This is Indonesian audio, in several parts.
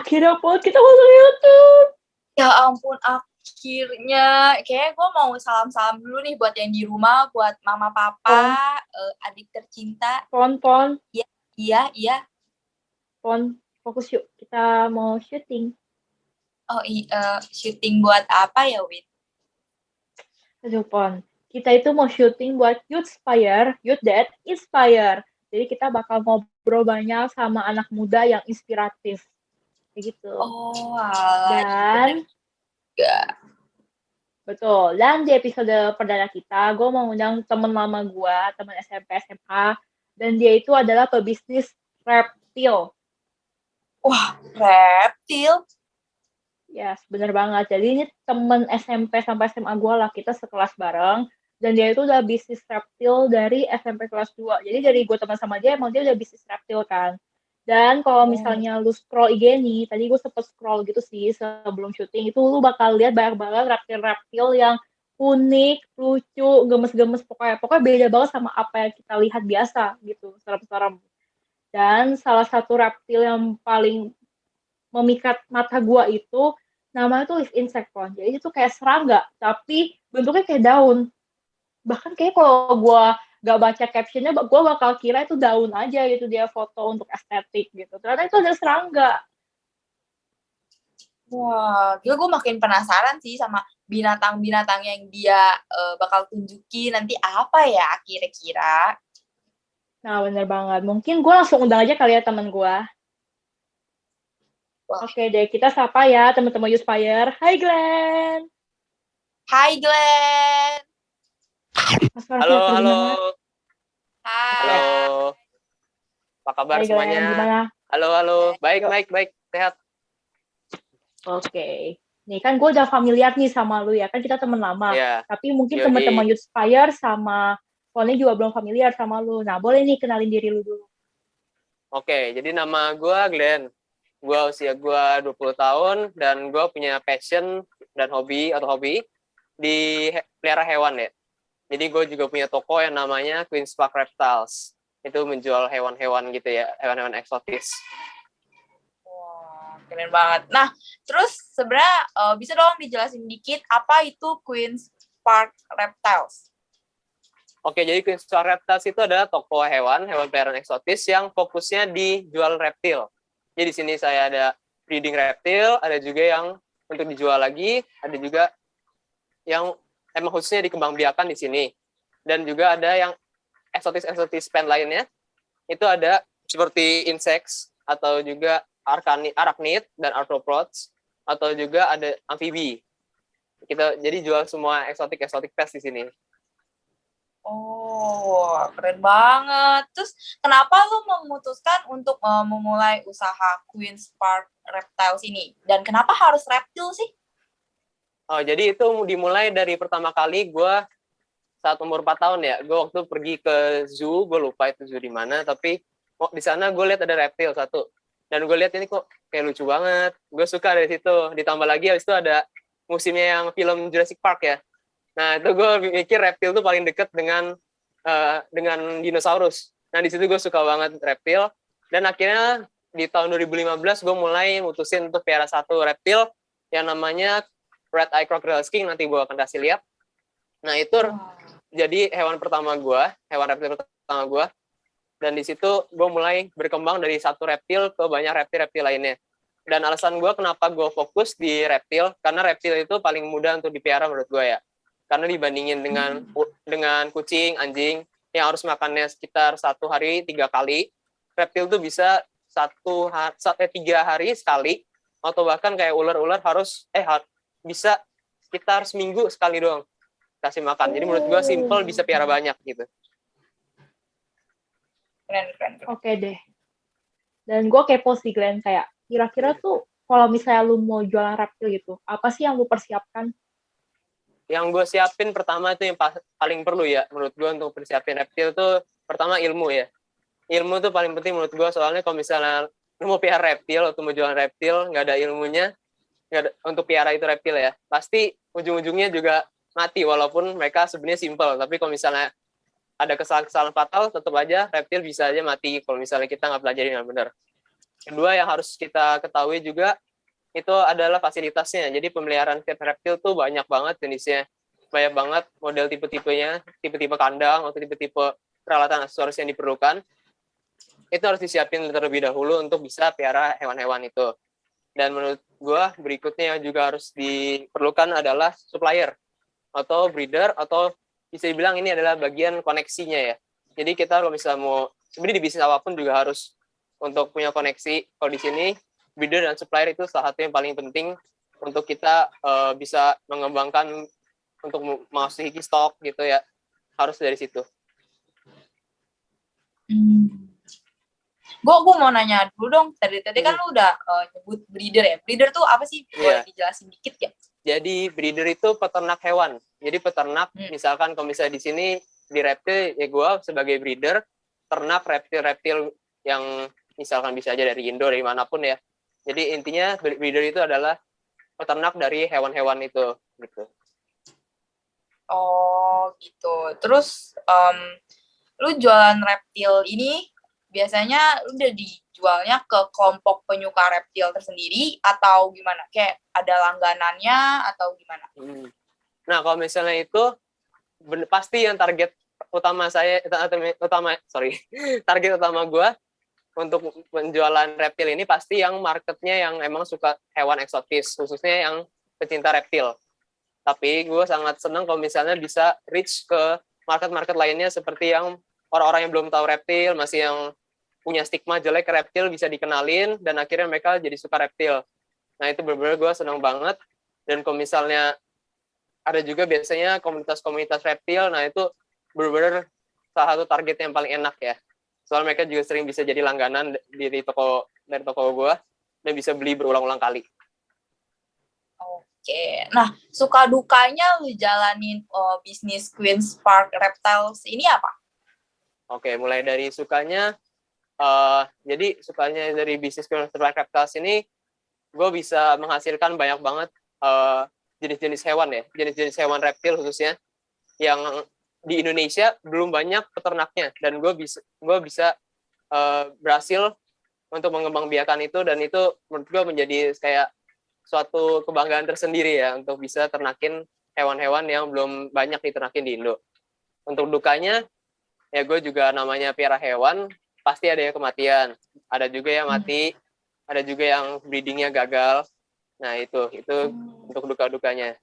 Akhirnya Pon, kita masuk YouTube. Ya ampun, akhirnya. Kayaknya gue mau salam-salam dulu nih buat yang di rumah, buat mama, papa, adik tercinta. Pon. Iya. Pon, fokus yuk. Kita mau syuting. Oh syuting buat apa ya, Win? Aduh, Pon. Kita itu mau syuting buat Youthspire, Youth That Inspire. Jadi kita bakal ngobrol banyak sama anak muda yang inspiratif. Begitu. Oh, alah. Dan betul. Dan di episode perdana kita, gue mau undang temen lama gue, temen SMP, SMA. Dan dia itu adalah pebisnis reptil. Wah, reptil? Yes, bener banget. Jadi ini temen SMP sampai SMA gue lah, kita sekelas bareng. Dan dia itu udah bisnis reptil dari SMP kelas 2. Jadi dari gue teman sama dia, emang dia udah bisnis reptil kan. Dan kalau misalnya lu scroll IG nih, tadi gue sempet scroll gitu sih sebelum syuting, itu lu bakal lihat banyak banget reptil-reptil yang unik, lucu, gemes-gemes, pokoknya beda banget sama apa yang kita lihat biasa gitu, serem-serem. Dan salah satu reptil yang paling memikat mata gua itu namanya tuh leaf insect, Pon. Jadi itu kayak serangga, tapi bentuknya kayak daun. Bahkan kayak kalau gua gak baca captionnya, gua bakal kira itu daun aja gitu, dia foto untuk estetik gitu. Ternyata itu ada serangga. Wah, gue makin penasaran sih sama binatang-binatang yang dia bakal tunjukin nanti apa ya kira-kira. Nah, bener banget. Mungkin gue langsung undang aja kali ya temen gue. Oke deh, kita sapa ya teman-teman Youthspire. Hai Glenn. Hai Glenn. Halo. Hai. Halo. Apa kabar Hai semuanya? Glenn, gimana? Halo. Baik. Sehat. Oke. Nih kan gue udah familiar nih sama lu ya. Kan kita teman lama. Yeah. Tapi mungkin teman-teman Youthspire sama Pony juga belum familiar sama lu. Nah, boleh nih kenalin diri lu dulu. Oke, jadi nama gue Glenn. Usia gue 20 tahun dan gue punya passion dan hobi di pelihara hewan ya. Jadi gue juga punya toko yang namanya Queen's Park Reptiles. Itu menjual hewan-hewan gitu ya, hewan-hewan eksotis. Wah, keren banget. Nah, terus sebenarnya bisa dong dijelasin dikit apa itu Queen's Park Reptiles? Oke, jadi Queen's Park Reptiles itu adalah toko hewan peliharaan eksotis yang fokusnya di jual reptil. Jadi di sini saya ada breeding reptil, ada juga yang untuk dijual lagi, ada juga yang emang khususnya dikembangbiakan di sini. Dan juga ada yang eksotis plant lainnya. Itu ada seperti insects atau juga arachnid dan arthropods atau juga ada amfibi. Kita jadi jual semua eksotik pest di sini. Oh, keren banget. Terus kenapa lu memutuskan untuk memulai usaha Queen's Park Reptiles ini? Dan kenapa harus reptil sih? Oh, jadi itu dimulai dari pertama kali gue saat umur 4 tahun ya. Gue waktu pergi ke zoo, gue lupa itu zoo di mana, tapi di sana gue lihat ada reptil satu. Dan gue lihat ini kok kayak lucu banget. Gue suka dari situ. Ditambah lagi habis itu ada musimnya yang film Jurassic Park ya. Nah, itu gue mikir reptil tuh paling dekat dengan dinosaurus. Nah, di situ gue suka banget reptil. Dan akhirnya di tahun 2015 gue mulai mutusin untuk piara satu reptil yang namanya Red Eye Crocodile Skink, nanti gue akan kasih lihat. Nah, itu jadi hewan reptil pertama gue. Dan di situ gue mulai berkembang dari satu reptil ke banyak reptil lainnya. Dan alasan gue kenapa gue fokus di reptil, karena reptil itu paling mudah untuk dipelihara menurut gue ya. Karena dibandingin dengan kucing, anjing, yang harus makannya sekitar 1 hari 3 kali, reptil tuh bisa 3 hari sekali, atau bahkan kayak ular-ular bisa sekitar seminggu sekali doang kasih makan. Jadi menurut gue simple, bisa pelihara banyak gitu. Keren. Oke deh. Dan gue kepo sih Glenn, kayak kira-kira tuh kalau misalnya lu mau jualan reptil gitu, apa sih yang lu persiapkan? Yang gue siapin pertama itu yang paling perlu ya menurut gue untuk persiapin reptil tuh pertama ilmu ya. Ilmu tuh paling penting menurut gue, soalnya kalau misalnya lu mau pelihara reptil atau mau jualan reptil nggak ada ilmunya, untuk pelihara itu reptil ya, pasti ujung-ujungnya juga mati walaupun mereka sebenarnya simple. Tapi kalau misalnya ada kesalahan fatal, tetap aja reptil bisa aja mati kalau misalnya kita nggak pelajari dengan benar. Kedua yang harus kita ketahui juga itu adalah fasilitasnya. Jadi pemeliharaan setiap reptil tuh banyak banget jenisnya. Banyak banget model tipe-tipenya, tipe-tipe kandang atau tipe-tipe peralatan aksesoris yang diperlukan. Itu harus disiapin terlebih dahulu untuk bisa piara hewan-hewan itu. Dan menurut gue berikutnya yang juga harus diperlukan adalah supplier atau breeder, atau bisa dibilang ini adalah bagian koneksinya ya. Jadi kita kalau misalnya mau, sebenarnya di bisnis apapun juga harus untuk punya koneksi. Kalau di sini breeder dan supplier itu salah satu yang paling penting untuk kita bisa mengembangkan untuk mengasuhi stok gitu ya, harus dari situ. Gue mau nanya dulu dong, tadi kan lu udah nyebut breeder ya. Breeder tuh apa sih? Boleh dijelasin dikit ya? Jadi breeder itu peternak hewan. Jadi peternak, misalkan kalau misalnya di sini di reptil, ya gue sebagai breeder, ternak reptil-reptil yang misalkan bisa aja dari Indo, dari manapun ya. Jadi intinya breeder itu adalah peternak dari hewan-hewan itu, gitu. Oh gitu. Terus lu jualan reptil ini biasanya lu udah dijualnya ke kelompok penyuka reptil tersendiri atau gimana? Kayak ada langganannya atau gimana? Nah kalau misalnya itu pasti yang target utama target utama gue untuk penjualan reptil ini pasti yang marketnya yang emang suka hewan eksotis, khususnya yang pecinta reptil. Tapi gue sangat senang kalau misalnya bisa reach ke market-market lainnya seperti yang orang-orang yang belum tahu reptil, masih yang punya stigma jelek ke reptil bisa dikenalin dan akhirnya mereka jadi suka reptil. Nah itu benar-benar gue senang banget. Dan kalau misalnya ada juga biasanya komunitas-komunitas reptil, nah itu benar-benar salah satu target yang paling enak ya. Soalnya mereka juga sering bisa jadi langganan dari toko gue dan bisa beli berulang-ulang kali. Oke, nah suka dukanya lu jalanin bisnis Queen's Park Reptiles ini apa? Oke, mulai dari sukanya, jadi sukanya dari bisnis Queen's Park Reptiles ini, gue bisa menghasilkan banyak banget jenis-jenis hewan ya, jenis-jenis hewan reptil khususnya, yang di Indonesia belum banyak peternaknya, dan gue bisa berhasil untuk mengembangbiakan itu, dan itu menurut gue menjadi kayak suatu kebanggaan tersendiri ya untuk bisa ternakin hewan-hewan yang belum banyak diternakin di Indo. Untuk dukanya, ya gue juga namanya piara hewan, pasti ada yang kematian. Ada juga yang mati, ada juga yang breedingnya gagal. Nah itu untuk duka-dukanya.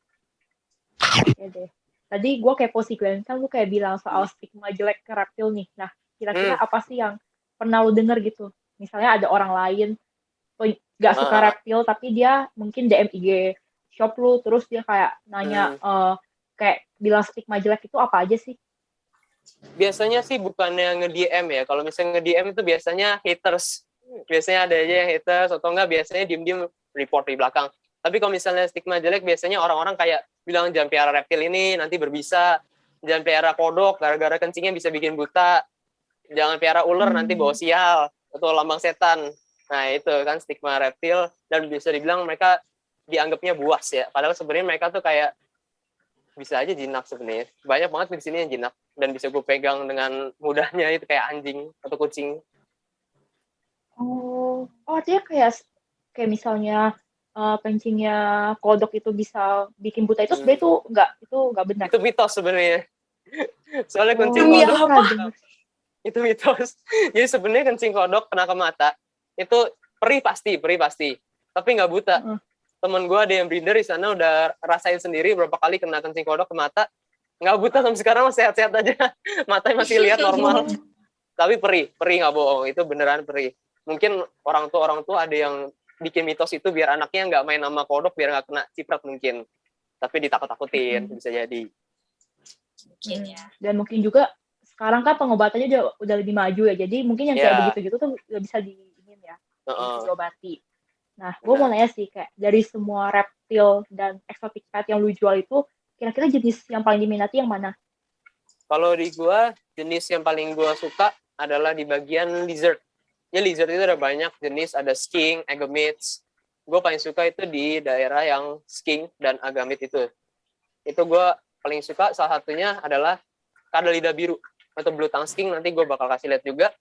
Ya deh. Tadi gue kepo sih, Glenn, kan lu kayak bilang soal stigma jelek ke reptil nih. Nah, kira-kira apa sih yang pernah lu denger gitu? Misalnya ada orang lain gak suka reptil tapi dia mungkin DM IG shop lu, terus dia kayak nanya kayak bilang stigma jelek itu apa aja sih? Biasanya sih bukannya nge-DM ya, kalau misalnya nge-DM itu biasanya haters, biasanya ada aja yang haters, atau enggak biasanya diem-diem report di belakang. Tapi kalau misalnya stigma jelek biasanya orang-orang kayak bilang jangan piara reptil ini nanti berbisa, jangan piara kodok gara-gara kencingnya bisa bikin buta, jangan piara ular nanti bawa sial atau lambang setan. Nah itu kan stigma reptil, dan bisa dibilang mereka dianggapnya buas ya. Padahal sebenarnya mereka tuh kayak bisa aja jinak sebenarnya. Banyak banget di sini yang jinak dan bisa gue pegang dengan mudahnya, itu kayak anjing atau kucing. Oh artinya kayak misalnya kencingnya kodok itu bisa bikin buta, itu sebenarnya itu nggak benar. Itu mitos sebenarnya. Soalnya kencing kodok itu mitos. Jadi sebenarnya kencing kodok kena ke mata itu perih pasti, tapi nggak buta. Temen gue ada yang breeder di sana udah rasain sendiri berapa kali kena kencing kodok ke mata, nggak buta sampai sekarang, masih sehat-sehat aja, matanya masih lihat normal. Tapi perih nggak bohong, itu beneran perih. Mungkin orang tua ada yang bikin mitos itu biar anaknya nggak main sama kodok, biar nggak kena ciprat mungkin. Tapi ditakut-takutin, bisa jadi. Dan mungkin juga sekarang kan pengobatannya udah lebih maju ya, jadi mungkin yang kayak begitu-gitu tuh udah bisa diobati. Nah, gue mau nanya sih, kayak dari semua reptil dan exotic pet yang lu jual itu, kira-kira jenis yang paling diminati yang mana? Kalau di gue, jenis yang paling gue suka adalah di bagian lizard. Ya lizard itu ada banyak jenis, ada skink, agamits. Gue paling suka itu di daerah yang skink dan agamit itu. Itu gue paling suka, salah satunya adalah kadal lidah biru atau blue tongue skink, nanti gue bakal kasih lihat juga.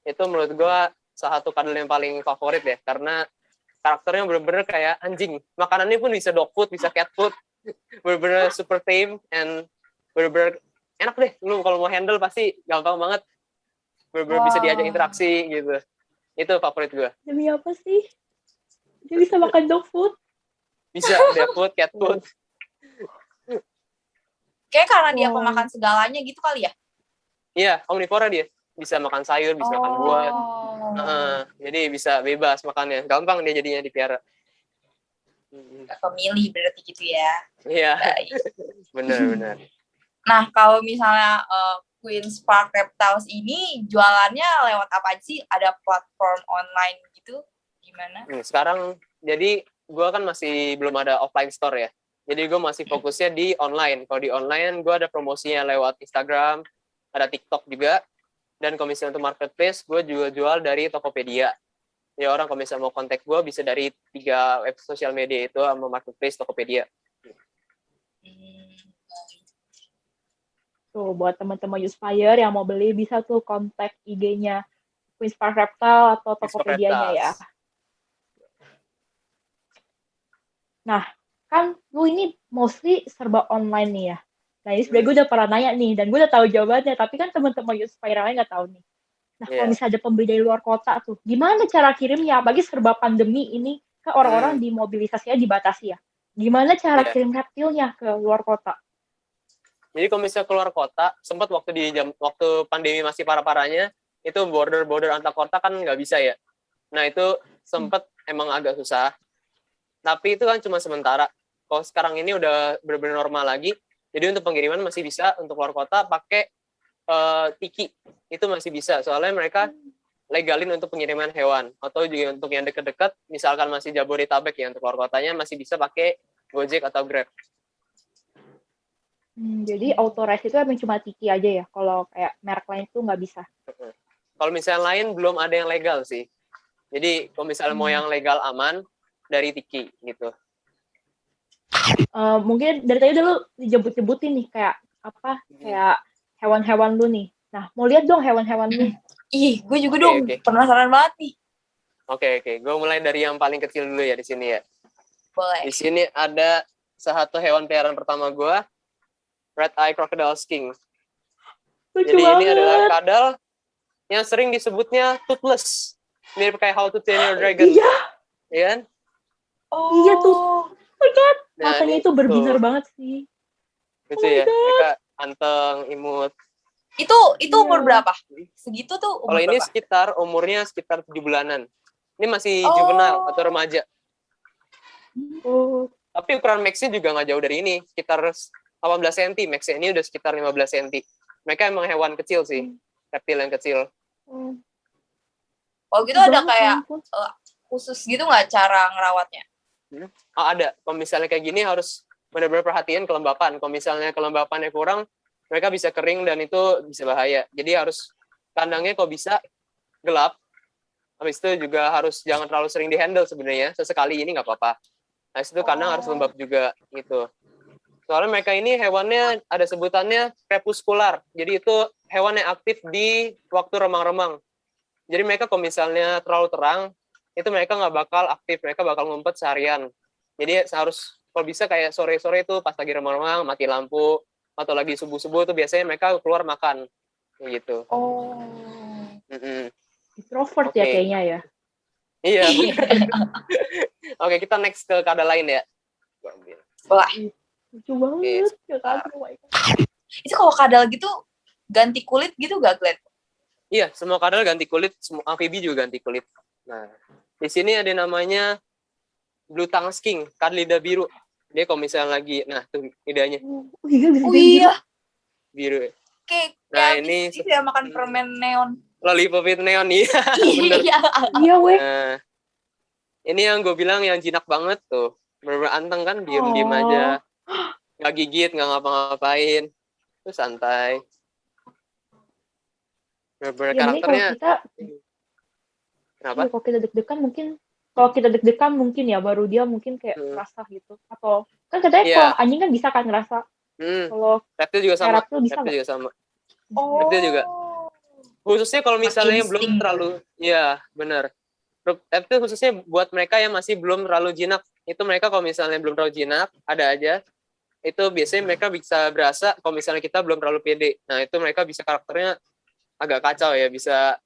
Itu menurut gue salah satu kadal yang paling favorit ya, karena karakternya bener-bener kayak anjing. Makanannya pun bisa dog food, bisa cat food, bener-bener super tame, and bener-bener enak deh. Lu kalau mau handle pasti gampang banget, bener-bener bisa diajak interaksi gitu. Itu favorit gue. Demi apa sih? Dia bisa makan dog food? Bisa dog food, cat food. Kayak karena dia pemakan segalanya gitu kali ya? Iya, omnivora dia. Bisa makan sayur, bisa makan buah. Jadi bisa bebas makannya. Gampang dia jadinya dipiara. Pemilih berarti gitu ya. Iya, benar. Nah, kalau misalnya Queen's Park Reptiles ini jualannya lewat apa sih? Ada platform online gitu? Gimana? Sekarang, jadi gue kan masih belum ada offline store ya. Jadi gue masih fokusnya di online. Kalau di online, gue ada promosinya lewat Instagram, ada TikTok juga. Dan kalau misalnya untuk marketplace, gue juga jual dari Tokopedia. Ya orang kalau misalnya mau kontak gue, bisa dari 3 web sosial media itu sama marketplace Tokopedia. Tuh, buat teman-teman Uspire yang mau beli, bisa tuh kontak IG-nya Queen's Park Reptile atau Tokopedia-nya ya. Nah, kan lu ini mostly serba online nih ya. Nah, ini sebenarnya gue udah pernah nanya nih, dan gue udah tahu jawabannya, tapi kan teman-teman Uspire lain nggak tahu nih. Nah, kalau misalnya ada pembeli dari luar kota tuh, gimana cara kirimnya? Apalagi serba pandemi ini, kan orang-orang dimobilisasinya dibatasi ya. Gimana cara kirim reptilnya ke luar kota? Jadi kalau misalnya keluar kota, sempat waktu pandemi masih parah-parahnya, itu border antar kota kan nggak bisa ya. Nah itu sempat emang agak susah. Tapi itu kan cuma sementara. Kalau sekarang ini udah benar-benar normal lagi, jadi untuk pengiriman masih bisa untuk luar kota pakai Tiki. Itu masih bisa, soalnya mereka legalin untuk pengiriman hewan. Atau juga untuk yang dekat-dekat, misalkan masih Jabodetabek ya, untuk luar kotanya masih bisa pakai Gojek atau Grab. Jadi authorized itu emang cuma Tiki aja ya? Kalau kayak merek lain itu nggak bisa? Kalau misalnya lain, belum ada yang legal sih. Jadi kalau misalnya mau yang legal aman, dari Tiki gitu. Mungkin dari tadi dulu dijebut-jebutin nih, kayak apa, kayak hewan-hewan lu nih. Nah, mau lihat dong hewan-hewan lu. Ih, gue juga dong. Penasaran banget nih. Oke. Gue mulai dari yang paling kecil dulu ya di sini ya. Boleh. Di sini ada satu hewan peliharaan pertama gue, Red Eye Crocodile Skink. Lucu Jadi banget. ini adalah kadal yang sering disebutnya toothless. Mirip kayak How to Train Your Dragon. Iya. Iya kan? Iya tuh. Oh my God. Nah, matanya itu berbinar banget sih. Lucu ya. Mereka anteng, imut. Itu umur berapa? Segitu tuh umur kalau ini berapa? umurnya sekitar 7 bulanan. Ini masih juvenile atau remaja. Tapi ukuran max-nya juga nggak jauh dari ini. Sekitar 18 cm. Max-nya ini udah sekitar 15 cm. Mereka emang hewan kecil sih. Reptil yang kecil. Oh gitu ada kayak khusus gitu nggak cara ngerawatnya? Ada. Kalau misalnya kayak gini harus benar-benar perhatian kelembapan. Kalau misalnya kelembapannya kurang, mereka bisa kering dan itu bisa bahaya. Jadi harus kandangnya kalau bisa gelap. Habis itu juga harus jangan terlalu sering dihandle sebenarnya. Sesekali ini nggak apa-apa. Habis itu kandang harus lembab juga gitu. Soalnya mereka ini hewannya ada sebutannya crepuscular. Jadi itu hewan yang aktif di waktu remang-remang. Jadi mereka kalau misalnya terlalu terang, itu mereka nggak bakal aktif. Mereka bakal ngumpet seharian. Jadi harus kalau bisa kayak sore-sore itu pas lagi remang-remang, mati lampu, atau lagi subuh-subuh tuh biasanya mereka keluar makan gitu. Introvert ya kayaknya ya. Iya. Oke, kita next ke kadal lain ya. Wah, lucu banget. Itu kalau kadal gitu ganti kulit gitu gak, Glenn? Iya, semua kadal ganti kulit, semua amfibi juga ganti kulit. Nah, di sini ada namanya blue tongue skink, kadlida biru. Dia kalau misalnya lagi, nah tuh lidahnya. Iya. Biru. Nah ini dia makan permen neon. Lollipop neon, iya. Bener. Iya weh. Nah, ini yang gue bilang yang jinak banget tuh. Bener-bener anteng kan, diem-diem aja. Nggak gigit, nggak ngapa-ngapain. Terus santai. Bener-bener ya, karakternya. Kenapa? Kalau kita deg-degan mungkin ya baru dia mungkin kayak ngerasa gitu. Atau kan katanya kalau anjing kan bisa kan ngerasa. Kalau reptil juga sama. Reptil bisa reptil juga sama. Oh. Reptil juga. Khususnya kalau misalnya Insting. belum terlalu, ya benar. Tapi khususnya buat mereka yang masih belum terlalu jinak. Itu mereka kalau misalnya belum terlalu jinak, ada aja. Itu biasanya mereka bisa berasa kalau misalnya kita belum terlalu pede. Nah itu mereka bisa karakternya agak kacau ya, bisa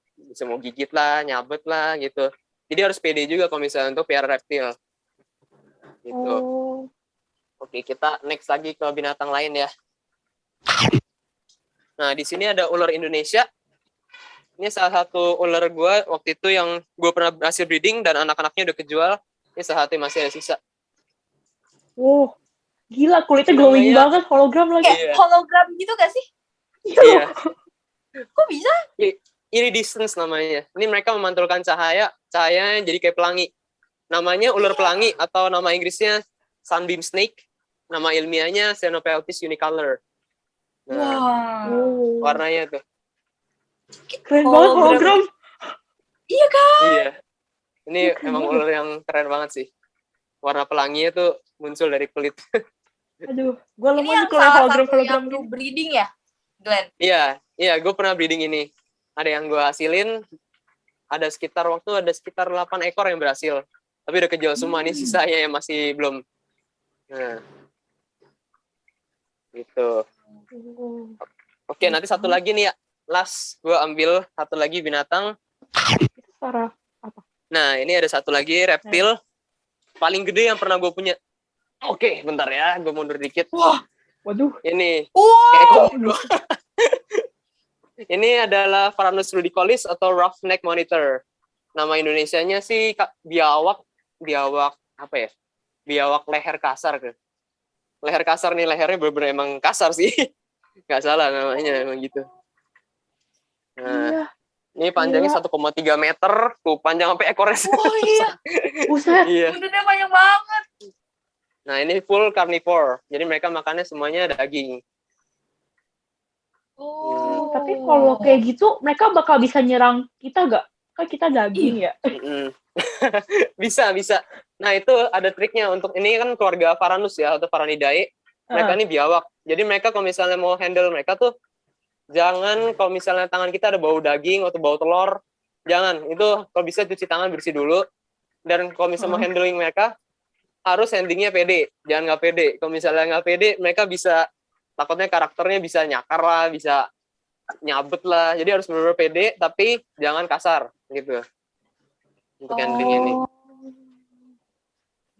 mau gigit lah, nyabet lah gitu. Jadi harus pede juga kalau misalnya untuk piara reptil. Gitu. Oh. Oke, kita next lagi ke binatang lain ya. Nah, di sini ada ular Indonesia. Ini salah satu ular gue waktu itu yang gue pernah berhasil breeding dan anak-anaknya udah kejual. Ini salah satu yang masih ada sisa. Wow, gila kulitnya Ini glowing namanya- banget, hologram lagi. Kayak Iya. hologram gitu gak sih? Iya. Kok bisa? Iridescence namanya. Ini mereka memantulkan cahayanya jadi kayak pelangi. Namanya ular pelangi atau nama Inggrisnya sunbeam snake. Nama ilmiahnya Xenopeltis unicolor. Nah, Wah. Oh, warnanya tuh. keren banget hologram. Iya kan? Iya. Ini Keren emang banget. ular yang keren banget sih. Warna pelanginya tuh muncul dari kulit. Aduh, gue Ini lemah yang nih kalau salah hologram satu hologram yang lu gini. breeding ya, Glenn? Iya, gue pernah breeding ini. Ada yang gue hasilin, ada sekitar 8 ekor yang berhasil. Tapi udah kejual semua, nih sisanya yang masih belum. Nah, gitu. Oh. Oke, nanti satu lagi nih ya. Last, gue ambil satu lagi binatang. Itu suara apa? Nah, ini ada satu lagi reptil. Paling gede yang pernah gue punya. Oke, bentar ya, gue mundur dikit. Wah. Waduh. Ini, Wow. kayak komodo. Ini adalah Varanus rudicolis atau roughneck monitor. Nama Indonesianya sih biawak apa ya? Biawak leher kasar kan. Leher kasar nih, lehernya bener-bener emang kasar sih. Nggak salah namanya emang gitu. Nah, Iya. ini panjangnya Gila. 1,3 meter, tuh panjang sampai ekornya. Oh iya. Buset. Iya. Udah banyak banget. Nah, ini full carnivore. Jadi mereka makannya semuanya daging. Oh. Tapi kalau kayak gitu, mereka bakal bisa nyerang kita gak? Kan kita daging ya. Mm-mm. Bisa. Nah, itu ada triknya untuk ini kan keluarga Varanus ya atau Varanidae. Mereka ini biawak. Jadi mereka kalau misalnya mau handle mereka tuh jangan kalau misalnya tangan kita ada bau daging atau bau telur, jangan. Itu kalau bisa cuci tangan bersih dulu. Dan kalau misalnya mau handling mereka harus handlingnya pede. Jangan nggak pede. Kalau misalnya nggak pede, mereka bisa takutnya karakternya bisa nyakar lah, bisa nyabet lah. Jadi harus benar-benar pede, tapi jangan kasar gitu. Untuk handling ini.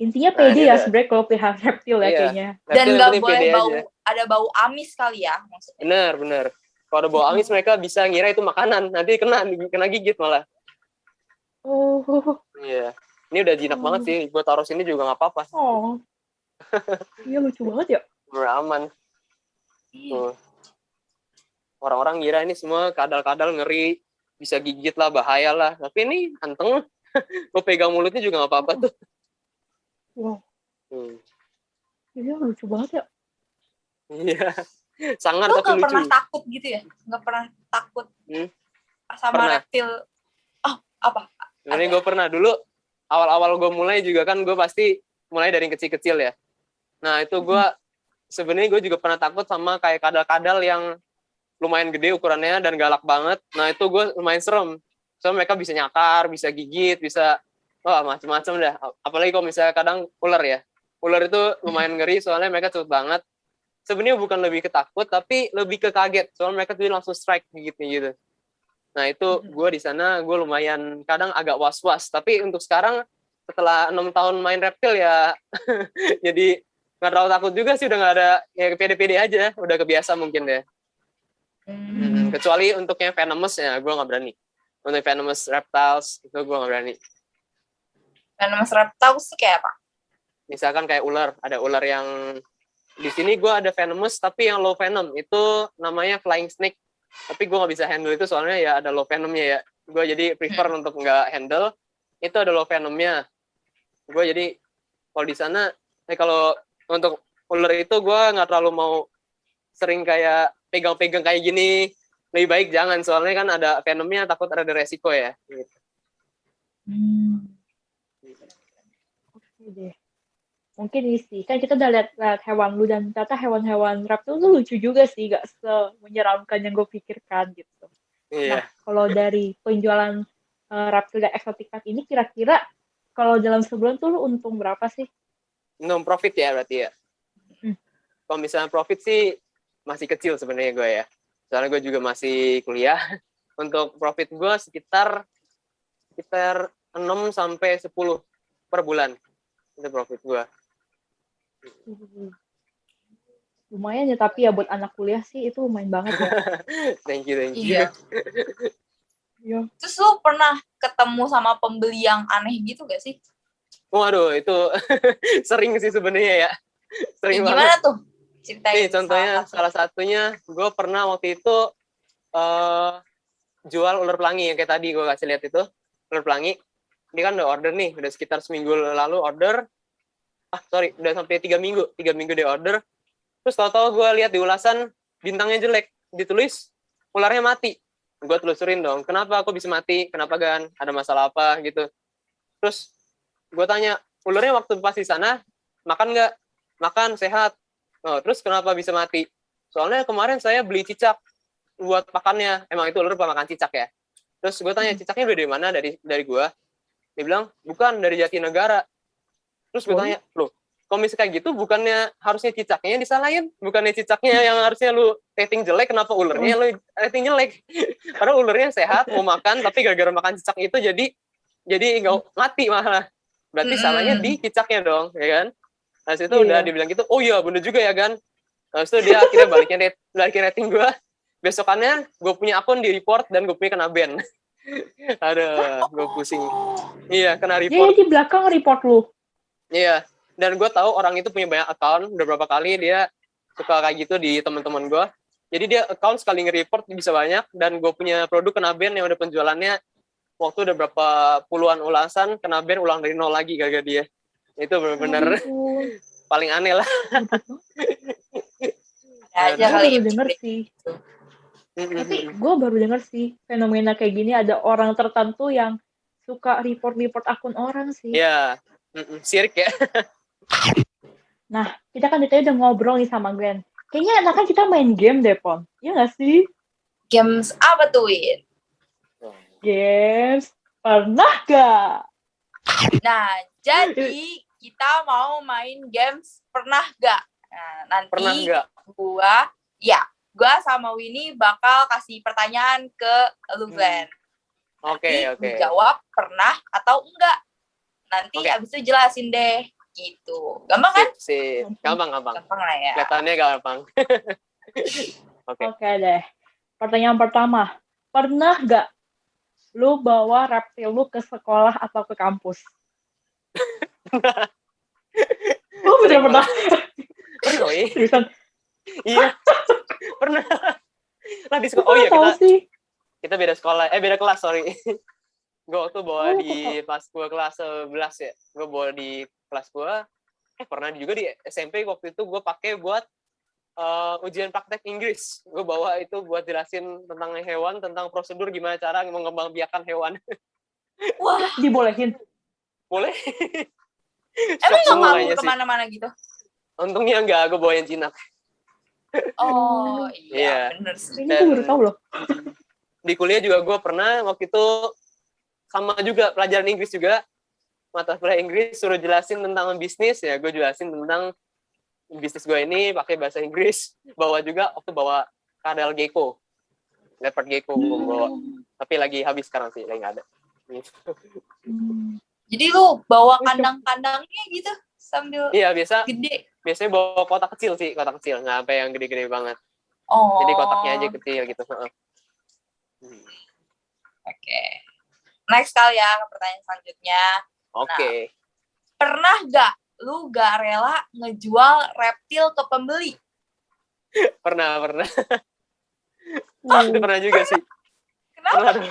Intinya Nah, pede ini ya udah. sebenarnya kalau pihak reptil ya Iya. kayaknya. Dan Reptil yang nggak penting boleh pede bau, aja. ada bau amis kali ya maksudnya. Bener. Kalau ada bau amis mereka bisa ngira itu makanan, nanti kena gigit malah. Oh. Iya. Ini udah jinak banget sih. Gue taruh sini juga nggak apa-apa. Oh. Iya lucu banget ya. Beraman. Iya. Tuh. Orang-orang ngira ini semua kadal-kadal ngeri, bisa gigit lah, bahaya lah. Tapi ini anteng. Lo pegang mulutnya juga nggak apa-apa tuh. Wow. Hmm. Iya lucu banget ya. Iya. Sangar Lo tapi nggak lucu. pernah takut gitu ya? Nggak pernah takut sama Pernah. reptil? Oh, apa? Sebenarnya gue pernah dulu. Awal-awal gue mulai juga kan gue pasti mulai dari kecil-kecil ya. Nah itu gue sebenarnya gue juga pernah takut sama kayak kadal-kadal yang lumayan gede ukurannya dan galak banget. Nah itu gue lumayan serem. Soalnya mereka bisa nyakar, bisa gigit, bisa macam-macam dah. Apalagi kalau misalnya kadang ular ya. Ular itu lumayan ngeri soalnya mereka cepet banget. Sebenarnya bukan lebih ketakut tapi lebih ke kaget. Soalnya mereka tuh langsung strike gitu. Nah itu gue di sana gue lumayan kadang agak was-was. Tapi untuk sekarang setelah 6 tahun main reptil ya jadi nggak terlalu takut juga sih, udah nggak ada, ya pede-pede aja, udah kebiasa mungkin deh. Kecuali untuk yang venomous ya gue nggak berani. Untuk venomous reptiles itu gue nggak berani. Venomous reptiles tuh kayak apa? Misalkan kayak ular, ada ular yang di sini gue ada venomous tapi yang low venom itu namanya flying snake. Tapi gue nggak bisa handle itu soalnya ya ada low venomnya ya. Gue jadi prefer untuk nggak handle. Itu ada low venomnya. Gue jadi kalau di sana, kalau untuk ular itu gue nggak terlalu mau sering kayak pegang-pegang kayak gini. Lebih baik jangan soalnya kan ada venomnya, takut ada resiko ya. Gitu. Oke deh. Mungkin ini sih, kan kita udah lihat hewan lu dan ternyata hewan-hewan reptil tuh lucu juga sih, gak semenyeramkan yang gue pikirkan gitu. Iya. Nah, kalau dari penjualan reptil dan exotic pet ini kira-kira kalau dalam sebulan tuh lu untung berapa sih? Non profit ya berarti ya. Kalau misalnya profit sih masih kecil sebenarnya gue ya. Soalnya gue juga masih kuliah. Untuk profit gue sekitar 6 sampai 10 per bulan. Itu profit gue. Lumayan ya, tapi ya buat anak kuliah sih itu lumayan banget ya. Thank you. Iya. Iya. Terus lu pernah ketemu sama pembeli yang aneh gitu gak sih? Waduh, itu sering sih sebenarnya ya. Sering Gimana banget. tuh? Ceritain. Nih, contohnya salah satunya gue pernah waktu itu jual ular pelangi yang kayak tadi gue kasih lihat itu. Ular pelangi. Ini kan udah order nih, udah sekitar seminggu lalu order. Udah sampai 3 minggu. 3 minggu dia order. Terus tahu-tahu gue lihat di ulasan bintangnya jelek. Ditulis ularnya mati. Gue telusurin dong, kenapa aku bisa mati? Kenapa Gan? Ada masalah apa gitu. Terus gue tanya, ularnya waktu pas di sana makan nggak? Makan, sehat. Oh, terus kenapa bisa mati? Soalnya kemarin saya beli cicak buat pakannya. Emang itu ular makan cicak ya? Terus gue tanya, cicaknya udah dari mana? Dari gue. Dia bilang, bukan, dari Jatinegara. Terus gue tanya, loh, kalau misalnya kayak gitu, bukannya harusnya cicaknya yang disalahin? Bukannya cicaknya yang harusnya lu rating jelek, kenapa ulernya lu rating jelek? Padahal ulernya sehat, mau makan, tapi gara-gara makan cicak itu jadi nggak mati malah. Berarti salahnya di cicaknya dong, ya kan? Nah, itu udah dibilang gitu, oh iya bener juga ya kan? Nah, itu dia akhirnya balikin rating gue. Besokannya gue punya akun di report dan gue punya kena ban. Aduh, gue pusing. Iya, kena report. Dia di belakang report lu. Iya, dan gue tahu orang itu punya banyak account, udah berapa kali dia suka kayak gitu di teman-teman gue. Jadi dia account sekali nge-report bisa banyak, dan gue punya produk kena ban yang udah penjualannya waktu udah berapa puluhan ulasan, kena ban ulang dari nol lagi gara-gara dia. Itu benar-benar paling aneh lah. Aja Gue kali baru denger sih. Tapi gue baru denger sih fenomena kayak gini ada orang tertentu yang suka report akun orang sih. Iya, sirik ya. Nah, kita kan tadi udah ngobrol nih sama Glenn. Kayaknya enakan kita main game deh, Pon. Iya nggak sih? Games apa tuh, Win? Games pernah gak? Nah, jadi kita mau main games pernah gak? Nah, nanti Pernah nggak? Gua sama Winnie bakal kasih pertanyaan ke lu, Glenn. Oke. Jawab pernah atau enggak. Nanti abis itu jelasin deh. Gitu. Gampang kan? Sip. Gampang. Gampang lah ya. Kelihatannya gampang. Oke deh. Pertanyaan pertama. Pernah gak lu bawa reptil lu ke sekolah atau ke kampus? Oh, bener-bener. Pernah, wih. Seriusan? Iya. Pernah. Lah di sekolah. Oh iya, kita beda sekolah. Beda kelas, sorry. Gue waktu bawa pas gue kelas 11 ya. Gue bawa di kelas gue. Pernah juga di SMP waktu itu gue pakai buat ujian praktek Inggris. Gue bawa itu buat jelasin tentang hewan, tentang prosedur gimana cara mengembangbiakan hewan. Wah, dibolehin? Boleh. Emang nggak mau kemana-mana gitu? Untungnya enggak, gue bawa yang jinak. Oh iya, bener sih. Ini gue baru tahu loh. Di kuliah juga gue pernah waktu itu sama juga pelajaran Inggris juga, mata kuliah Inggris suruh jelasin tentang bisnis, ya gue jelasin tentang bisnis gue ini pakai bahasa Inggris. Bawa kadal gecko, leopard gecko gue bawa, tapi lagi habis sekarang sih, lagi nggak ada. Jadi lu bawa kandang-kandangnya gitu sambil gede? Biasanya bawa kotak kecil sih, kotak kecil, nggak sampai yang gede-gede banget. Oh. Jadi kotaknya aja kecil gitu. Oke. Next kali ya, pertanyaan selanjutnya. Oke. Nah, pernah gak lu gak rela ngejual reptil ke pembeli? Pernah. Itu pernah juga sih. Kenapa?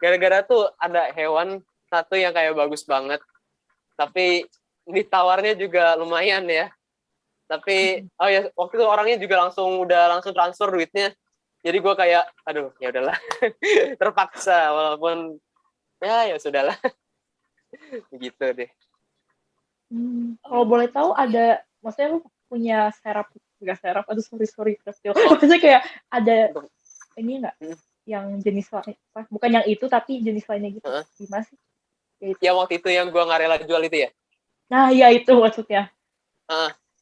Gara-gara tuh ada hewan satu yang kayak bagus banget, tapi ditawarnya juga lumayan ya. Tapi waktu itu orangnya juga langsung transfer duitnya. Jadi gue kayak aduh, ya udahlah. Terpaksa walaupun ya sudahlah. Begitu deh. Kalau boleh tahu maksudnya lu punya serap, aduh sorry reptil. Maksudnya kayak ada ini enggak? yang jenis lain, bukan yang itu tapi jenis lainnya gitu. Gimana sih? Ya waktu itu yang gue nggak rela jual itu ya. Nah ya itu maksudnya.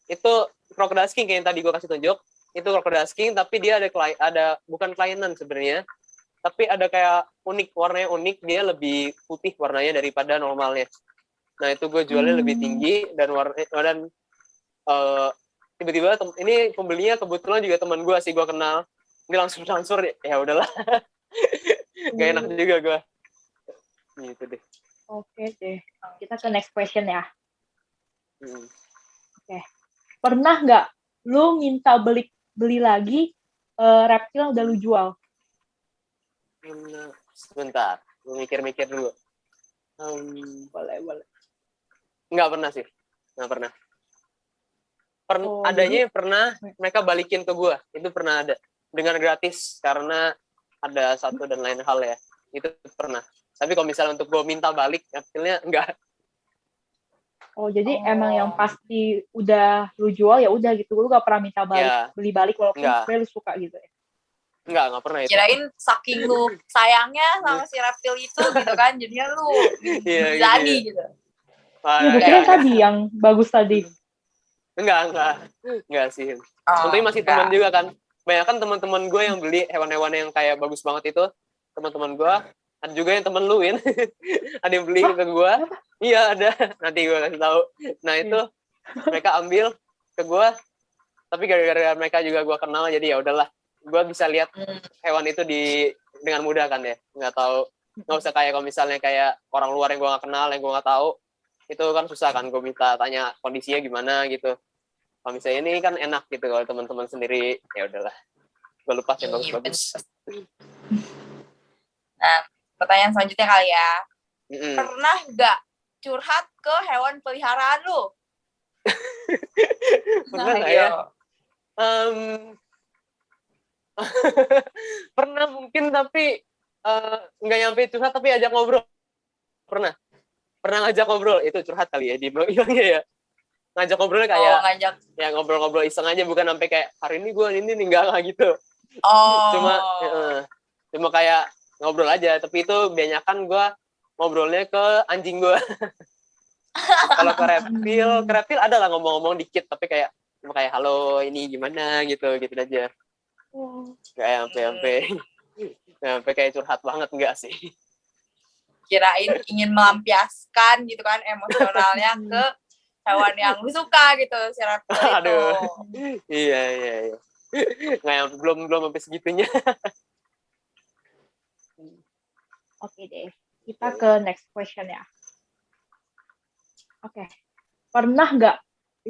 Itu crocodile skin kayak yang tadi gue kasih tunjuk. Itu crocodile skin tapi dia ada bukan kelainan sebenarnya, tapi ada kayak unik, warnanya unik, dia lebih putih warnanya daripada normalnya. Nah itu gue jualnya lebih tinggi dan tiba-tiba ini pembelinya kebetulan juga teman gue sih, gue kenal. Dia langsung transfer, ya udahlah. Gak enak juga gue. Gitu deh. Oke deh. Kita ke next question ya. Oke. Pernah nggak lu minta beli lagi reptil udah lu jual? Sebentar, gue mikir-mikir dulu. Boleh. Nggak pernah sih, nggak pernah. Adanya pernah mereka balikin ke gue, itu pernah ada dengan gratis karena ada satu dan lain hal ya, itu pernah. Tapi kalau misalnya untuk gue minta balik, reptilnya enggak. Oh jadi emang yang pasti udah lu jual ya udah gitu, lu gak pernah minta balik, beli balik walaupun sebenarnya lu suka gitu ya? Nggak pernah itu. Kirain saking lu sayangnya sama si reptil itu gitu kan, jadinya lu jadi gitu. Gue kira tadi yang bagus tadi. Enggak sih. Untungnya masih teman juga kan. Banyak kan teman-teman gue yang beli hewan-hewan yang kayak bagus banget itu, teman-teman gue. Ada juga yang temen luin. Ada yang beli ke gue. Iya ada. Nanti gue kasih tahu. Nah itu mereka ambil ke gue. Tapi gara-gara mereka juga gue kenal, jadi ya udahlah. Gue bisa lihat hewan itu dengan mudah kan ya. Nggak usah kayak kalau misalnya kayak orang luar yang gue nggak kenal, yang gue nggak tahu. Itu kan susah kan. Gue minta tanya kondisinya gimana gitu. Kalau misalnya ini kan enak gitu kalau teman-teman sendiri, ya udahlah. Gue lepas yang bagus-bagus. Nah, pertanyaan selanjutnya kali ya. Pernah nggak curhat ke hewan peliharaan lu? Pernah nggak ya? Pernah mungkin, tapi nggak nyampe curhat, tapi ajak ngobrol. Pernah ngajak ngobrol, itu curhat kali ya dibilangnya ya. Ngajak ngobrolnya kayak ya ngobrol-ngobrol iseng aja, bukan sampai kayak hari ini gue ini enggak gitu. Cuma kayak ngobrol aja, tapi itu kebanyakan gue ngobrolnya ke anjing gue. Kalau ke reptil ada lah ngomong-ngomong dikit, tapi kayak cuma kayak halo ini gimana gitu aja. Kayak sampai kayak curhat banget, enggak sih. Kirain ingin melampiaskan gitu kan emosionalnya ke hewan yang lu suka gitu, si reptil itu. Aduh. Iya. Nggak, belum sampai segitunya. Oke deh, kita ke next question ya. Oke. Pernah nggak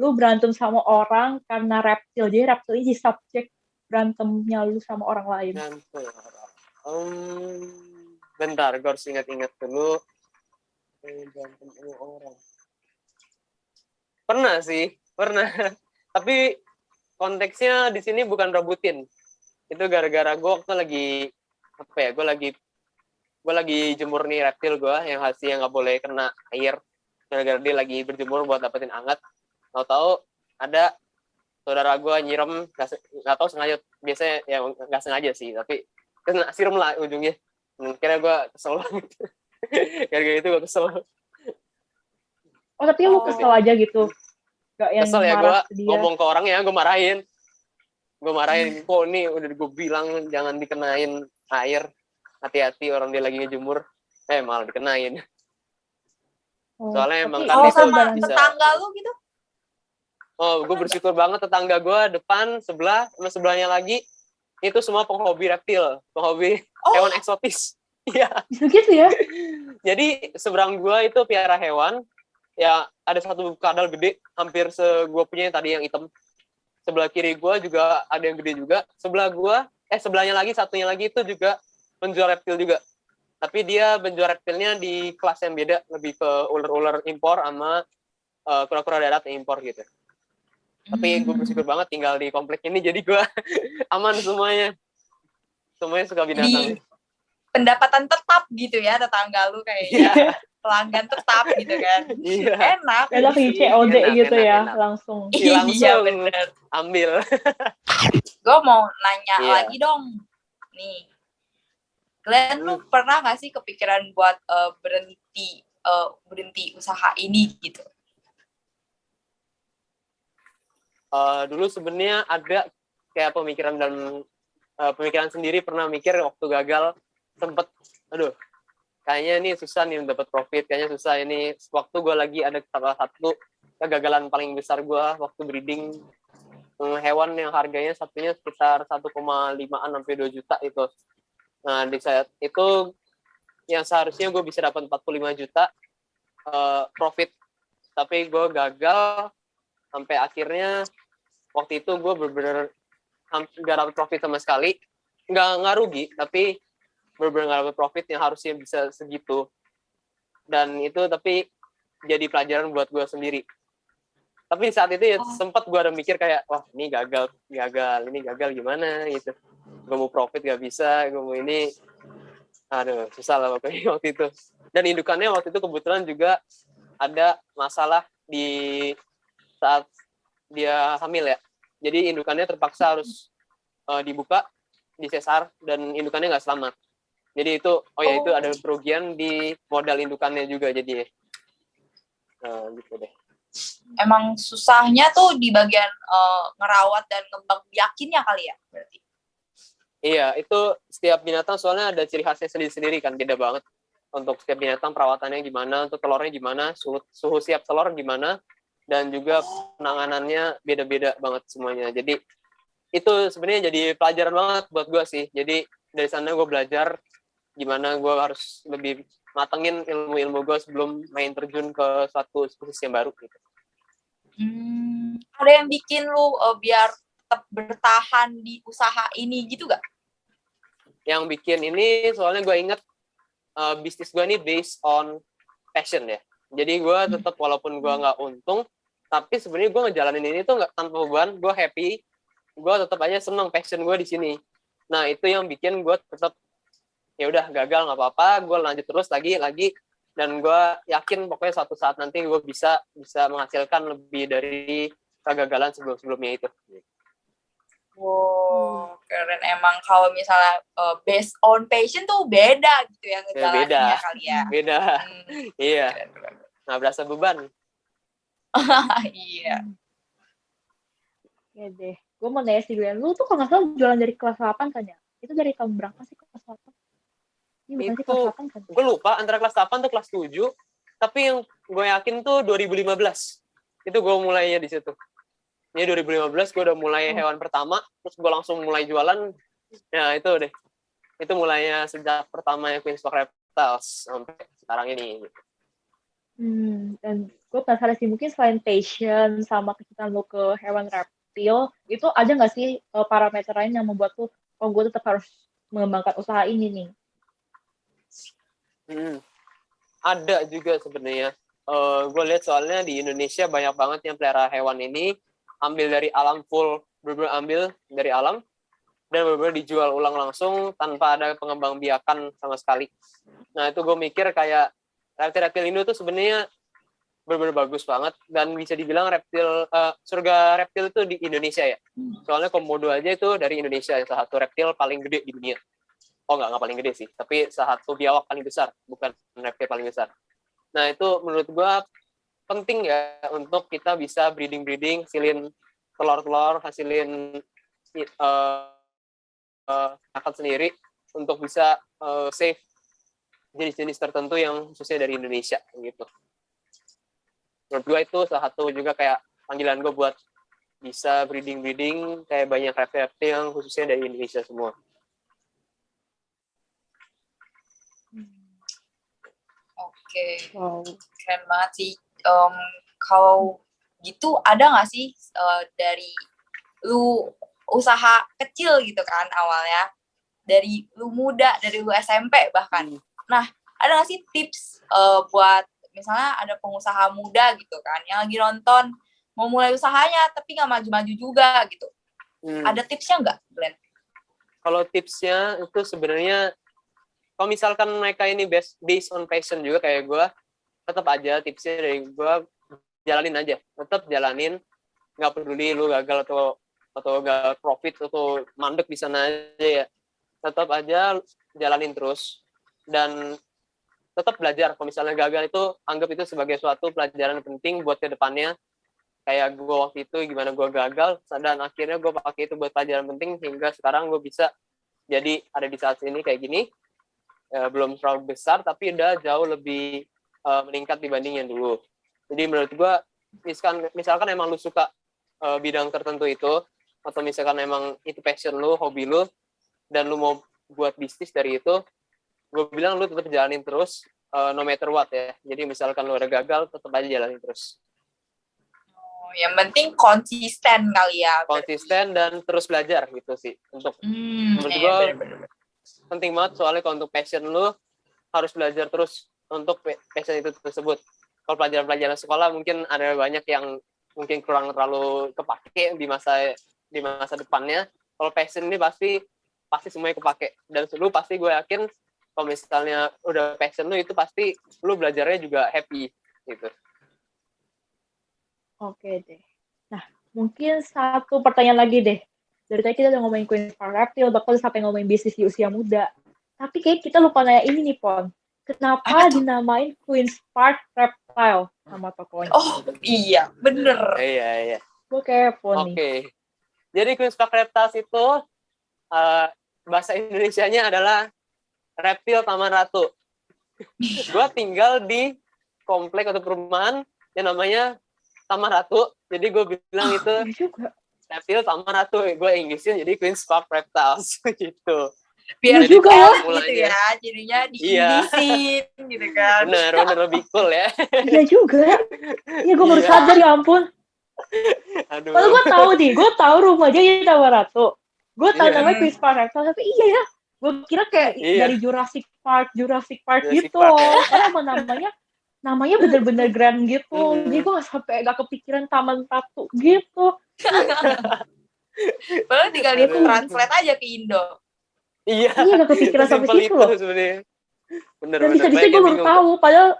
lu berantem sama orang karena reptil? Jadi reptil ini subjek berantemnya lu sama orang lain. Bentar, gue harus ingat-ingat dulu. Berantem sama orang. Pernah. Tapi konteksnya di sini bukan rebutin. Itu gara-gara gue waktu lagi gue lagi jemur nih reptil gue yang hasilnya nggak boleh kena air. Gara-gara dia lagi berjemur buat dapetin hangat. Tahu-tahu ada saudara gue nyirem, nggak tahu sengaja, biasanya ya nggak sengaja sih, tapi kena siram lah ujungnya. Kira gue kesel banget. Gara-gara itu gue kesel. Oh tapi lu kesel aja gitu? Gak yang kesel ya, gue ngomong ke orangnya, gue marahin. Kok ini udah gue bilang jangan dikenain air, hati-hati orang dia lagi ngejemur, malah dikenain. Soalnya emang kan itu sama tetangga lu gitu? Gue bersyukur banget tetangga gue depan, sebelah, sama sebelahnya lagi itu semua penghobi reptil, penghobi hewan eksotis. Iya. Gitu ya? Jadi seberang gue itu piara hewan. Ya ada satu kadal gede hampir gue punya yang tadi yang hitam. Sebelah kiri gue juga ada yang gede juga. Sebelahnya lagi satunya lagi itu juga penjual reptil juga. Tapi dia penjual reptilnya di kelas yang beda, lebih ke ular-ular impor sama kura-kura darat impor gitu. Tapi gue bersyukur banget tinggal di komplek ini, jadi gue aman semuanya. Semuanya suka binatang. Jadi, pendapatan tetap gitu ya tetangga lu kayaknya. Pelanggan tetap gitu kan. Iya. Enak. Enak di COD gitu ya, langsung. Iya bener. Ambil. Gue mau nanya lagi dong. Nih. Glenn, lu pernah nggak sih kepikiran buat berhenti usaha ini gitu? Dulu sebenarnya ada kayak pemikiran sendiri, pernah mikir waktu gagal, sempet, aduh, kayaknya ini susah nih dapat profit, kayaknya susah ini. Waktu gue lagi ada salah satu kegagalan paling besar gue waktu breeding hewan yang harganya satunya sekitar 1,5an sampai 2 juta itu. Nah, di saat itu yang seharusnya gue bisa dapat 45 juta profit, tapi gue gagal sampai akhirnya waktu itu gue bener-bener nggak dapat profit sama sekali, nggak rugi, tapi bener-bener nggak dapat profit yang harusnya bisa segitu. Dan itu tapi jadi pelajaran buat gue sendiri. Tapi saat itu ya sempat gue ada mikir kayak, wah ini gagal gimana gitu. Gue mau profit gak bisa, gue mau ini, aduh susah lah pokoknya waktu itu. Dan indukannya waktu itu kebetulan juga ada masalah di saat dia hamil ya. Jadi indukannya terpaksa harus dibuka, disesar, dan indukannya nggak selamat. Jadi itu, itu ada kerugian di modal indukannya juga jadi. Nah, gitu deh. Emang susahnya tuh di bagian ngerawat dan ngembang biakinnya kali ya berarti. Iya, itu setiap binatang soalnya ada ciri khasnya sendiri-sendiri kan, beda banget. Untuk setiap binatang perawatannya gimana, untuk telurnya gimana, suhu siap telur gimana, dan juga penanganannya beda-beda banget semuanya. Jadi itu sebenarnya jadi pelajaran banget buat gue sih. Jadi dari sana gue belajar gimana gue harus lebih matengin ilmu-ilmu gue sebelum main terjun ke suatu spesies yang baru gitu. Ada yang bikin lu biar tetap bertahan di usaha ini gitu gak? Yang bikin ini soalnya gue inget bisnis gue ini based on passion ya. Jadi gue tetap walaupun gue nggak untung, tapi sebenarnya gue ngejalanin ini tuh nggak tanpa beban, gue happy, gue tetap aja seneng passion gue di sini. Nah itu yang bikin gue tetap ya udah gagal nggak apa-apa, gue lanjut terus lagi, dan gue yakin pokoknya suatu saat nanti gue bisa menghasilkan lebih dari kegagalan sebelumnya itu. Wow, keren emang kalau misalnya based on passion tuh beda gitu ya ngejalaninnya kali ya. Beda, iya. Nggak berasa beban. Iya. Ya deh, gue mau nanya sih Glenn, lu tuh kalau nggak salah jualan dari kelas 8 kan ya? Itu dari tahun berapa sih kelas 8? Ini bukan sih kelas 8 kan? Gue lupa antara kelas 8 atau kelas 7, tapi yang gue yakin tuh 2015. Itu gue mulainya di situ. Ini 2015 gue udah mulai hewan pertama, terus gue langsung mulai jualan. Ya itu deh. Itu mulainya sejak pertamanya Queenstock Reptiles sampai sekarang ini. Dan gue penasaran sih, mungkin selain passion sama kecintaan lo ke hewan reptil, itu ada nggak sih parameter lain yang membuat lo, gue tetap harus mengembangkan usaha ini nih? Ada juga sebenarnya. Gue lihat soalnya di Indonesia banyak banget yang pelihara hewan ini ambil dari alam full, bener-bener ambil dari alam dan bener-bener dijual ulang langsung tanpa ada pengembang biakan sama sekali. Nah itu gue mikir kayak reptil Indo tuh sebenarnya bener-bener bagus banget dan bisa dibilang surga reptil itu di Indonesia ya. Soalnya Komodo aja itu dari Indonesia, salah satu reptil paling gede di dunia. Oh nggak paling gede sih, tapi salah satu biawak paling besar, bukan reptil paling besar. Nah itu menurut gue penting ya untuk kita bisa breeding, hasilin telur-telur, hasilin makan sendiri untuk bisa save jenis-jenis tertentu yang khususnya dari Indonesia gitu. Menurut gue itu salah satu juga kayak panggilan gue buat bisa breeding kayak banyak reptil yang khususnya dari Indonesia semua. Oke. Keren banget sih. Kalau gitu ada nggak sih dari lu usaha kecil gitu kan awalnya, dari lu muda, dari lu SMP bahkan. Nah, ada nggak sih tips buat misalnya ada pengusaha muda gitu kan yang lagi nonton mau mulai usahanya tapi nggak maju-maju juga gitu. Ada tipsnya nggak, Glenn? Kalau tipsnya itu sebenarnya kalau misalkan mereka ini based on passion juga kayak gue, tetap aja tipsnya dari gue jalanin aja, tetap jalanin, nggak peduli lu gagal atau gak profit atau mandek di sana aja ya, tetap aja jalanin terus dan tetap belajar. Kalau misalnya gagal itu anggap itu sebagai suatu pelajaran penting buat ke depannya. Kayak gue waktu itu gimana gue gagal dan akhirnya gue pakai itu buat pelajaran penting sehingga sekarang gue bisa jadi ada di saat ini kayak gini. Belum terlalu besar tapi udah jauh lebih meningkat dibanding yang dulu. Jadi menurut gue misalkan emang lu suka bidang tertentu itu atau misalkan emang itu passion lu, hobi lu dan lu mau buat bisnis dari itu, gue bilang lu tetap jalanin terus no matter what ya. Jadi misalkan lu udah gagal tetap aja jalanin terus. Yang penting konsisten kali ya. Konsisten dan terus belajar gitu sih. Untuk menurut gue penting banget soalnya kalau untuk passion lu harus belajar terus untuk passion itu tersebut. Kalau pelajaran-pelajaran sekolah mungkin ada banyak yang mungkin kurang terlalu kepake di masa depannya. Kalau passion ini pasti semuanya kepake dan lu pasti gue yakin kalau misalnya udah passion lu itu pasti lu belajarnya juga happy gitu. Oke deh. Nah, mungkin satu pertanyaan lagi deh. Dari tadi kita udah ngomongin Queen's Park Reptile, bahkan sampai ngomongin bisnis di usia muda. Tapi kayak kita lupa nanya ini nih, Pon. Kenapa dinamain Queen's Park Reptile sama tokonya? Oh, iya. Bener. Iya. Gue kepo nih. Oke. Jadi Queen's Park Reptiles itu bahasa Indonesianya adalah reptil Taman Ratu. Gue tinggal di komplek atau perumahan yang namanya Taman Ratu, jadi gue bilang itu reptil Taman Ratu, gue Inggrisin jadi Queen's Park Reptiles gitu. Biar juga gitu ya, jadinya di-Inggrisin gitu kan. Bener lebih cool ya. Iya juga. Iya gue baru sadar ya ampun. Aduh. Padahal gue tahu rumahnya di Taman Ratu. Gue tahu namanya Queen's Park Reptiles, tapi iya ya. Gue kira kayak dari Jurassic Park gitu. Park, ya. Karena namanya bener-bener grand gitu. Jadi gue gak kepikiran Taman Ratu gitu. Padahal tinggal translate aja ke Indo. Iya gak kepikiran sampai situ loh. Bener. Dan bisa-bisa gue baru tahu. Padahal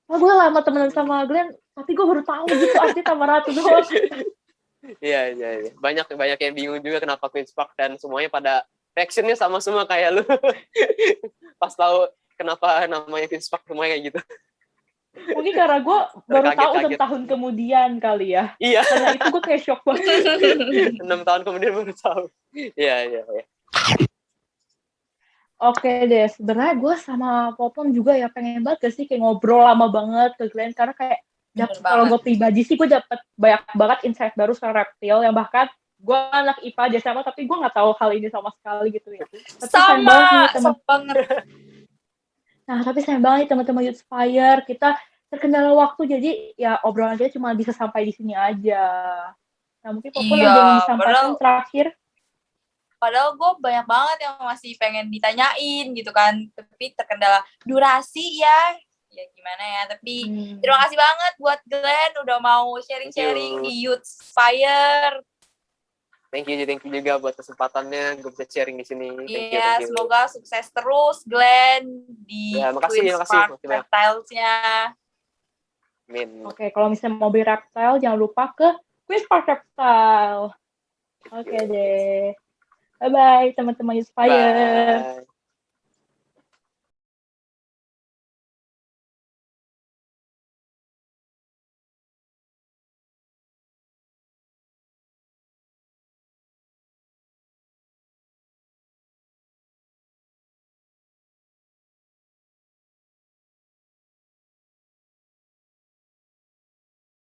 gue lama temenan sama Glenn, tapi gue baru tahu gitu arti Taman Ratu doang. Iya. Banyak yang bingung juga kenapa Queen's Park dan semuanya pada reactionnya sama semua kayak lu. Pas tahu kenapa namanya Queen's Park semuanya kayak gitu. Mungkin karena gue baru tahu 6 tahun kemudian kali ya. Iya. Karena itu gue kayak shock banget. 6 tahun kemudian baru tahu. Iya. Oke deh, sebenarnya gue sama Popon juga ya pengen banget gak sih kayak ngobrol lama banget ke Glenn. Karena kayak kalau gue pribadi sih gue dapet banyak banget insight baru soal reptil yang bahkan gue anak IPA aja sama tapi gue nggak tahu hal ini sama sekali gitu ya. Sama banget. Nah, tapi sayang banget teman-teman Youthspire, kita terkendala waktu, jadi ya obrolan kita cuma bisa sampai di sini aja. Nah, mungkin Popon ada yang disampaikan terakhir. Padahal gue banyak banget yang masih pengen ditanyain gitu kan, tapi terkendala durasi ya gimana ya, tapi terima kasih banget buat Glenn udah mau sharing-sharing di Youthspire. Thank you juga buat kesempatannya gue bisa sharing di sini. Iya, semoga sukses terus Glenn di Queen's Park Reptiles-nya. Amin. Oke, kalau misalnya mau beli reptile jangan lupa ke Queen's Park Reptile. Oke deh. Bye-bye teman-teman Youthspire.